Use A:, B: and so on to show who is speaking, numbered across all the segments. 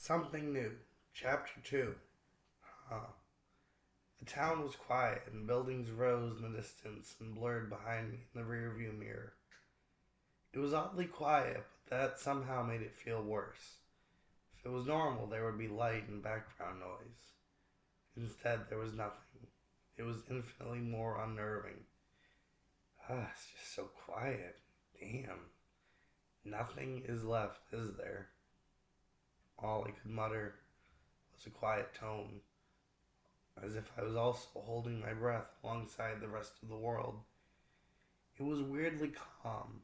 A: Something New, Chapter 2. Huh. The town was quiet, and buildings rose in the distance and blurred behind me in the rearview mirror. It was oddly quiet, but that somehow made it feel worse. If it was normal, there would be light and background noise. Instead, there was nothing. It was infinitely more unnerving. It's just so quiet. Damn. Nothing is left, is there? All I could mutter was a quiet tone, as if I was also holding my breath alongside the rest of the world. It was weirdly calm,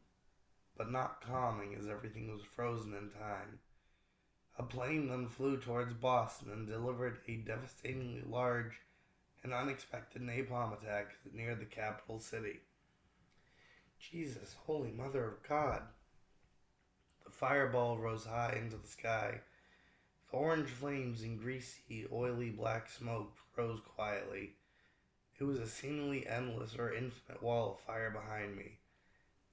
A: but not calming as everything was frozen in time. A plane then flew towards Boston and delivered a devastatingly large and unexpected napalm attack near the capital city. Jesus, holy mother of God! The fireball rose high into the sky. The orange flames and greasy, oily black smoke rose quietly. It was a seemingly endless or infinite wall of fire behind me.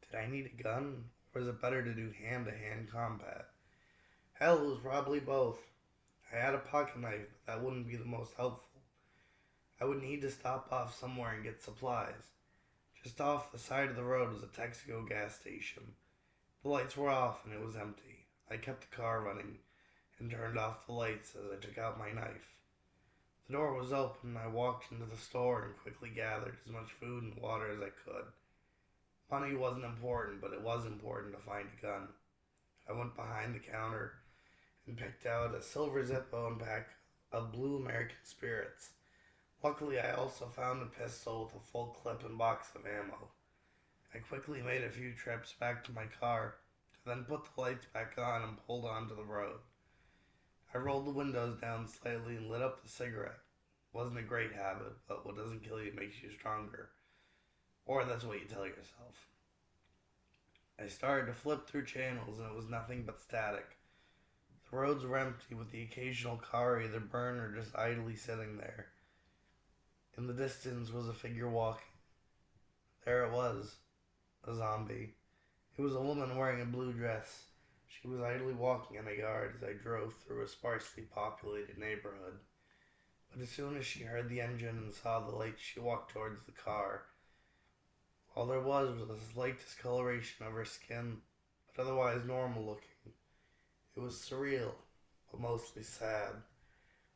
A: Did I need a gun, or was it better to do hand-to-hand combat? Hell, it was probably both. I had a pocket knife, but that wouldn't be the most helpful. I would need to stop off somewhere and get supplies. Just off the side of the road was a Texaco gas station. The lights were off and it was empty. I kept the car running and turned off the lights as I took out my knife. The door was open and I walked into the store and quickly gathered as much food and water as I could. Money wasn't important, but it was important to find a gun. I went behind the counter and picked out a silver Zippo and pack of blue American Spirits. Luckily, I also found a pistol with a full clip and box of ammo. I quickly made a few trips back to my car, to then put the lights back on and pulled onto the road. I rolled the windows down slightly and lit up the cigarette. Wasn't a great habit, but what doesn't kill you makes you stronger. Or that's what you tell yourself. I started to flip through channels and it was nothing but static. The roads were empty with the occasional car either burned or just idly sitting there. In the distance was a figure walking. There it was, a zombie. It was a woman wearing a blue dress. She was idly walking in a yard as I drove through a sparsely populated neighborhood. But as soon as she heard the engine and saw the lights, she walked towards the car. All there was a slight discoloration of her skin, but otherwise normal looking. It was surreal, but mostly sad.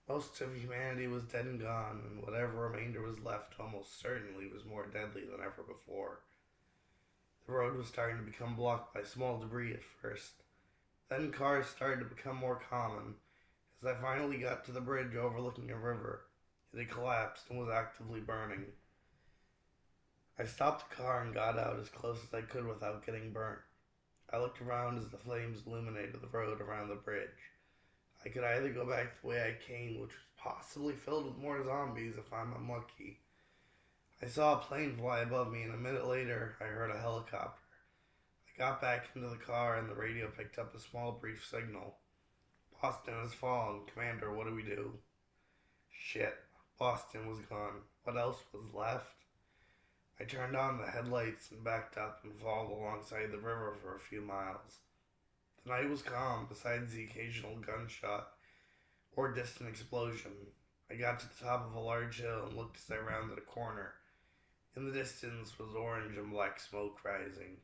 A: Most of humanity was dead and gone, and whatever remainder was left almost certainly was more deadly than ever before. The road was starting to become blocked by small debris at first. Then cars started to become more common. As I finally got to the bridge overlooking a river, it had collapsed and was actively burning. I stopped the car and got out as close as I could without getting burnt. I looked around as the flames illuminated the road around the bridge. I could either go back the way I came, which was possibly filled with more zombies if I'm unlucky. I saw a plane fly above me, and a minute later, I heard a helicopter. I got back into the car, and the radio picked up a small brief signal. Boston has fallen. Commander, what do we do? Shit. Boston was gone. What else was left? I turned on the headlights and backed up and followed alongside the river for a few miles. The night was calm, besides the occasional gunshot or distant explosion. I got to the top of a large hill and looked as I rounded a corner. In the distance was orange and black smoke rising.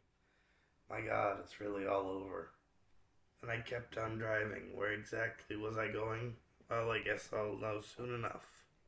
A: My God, it's really all over. And I kept on driving. Where exactly was I going? Well, I guess I'll know soon enough.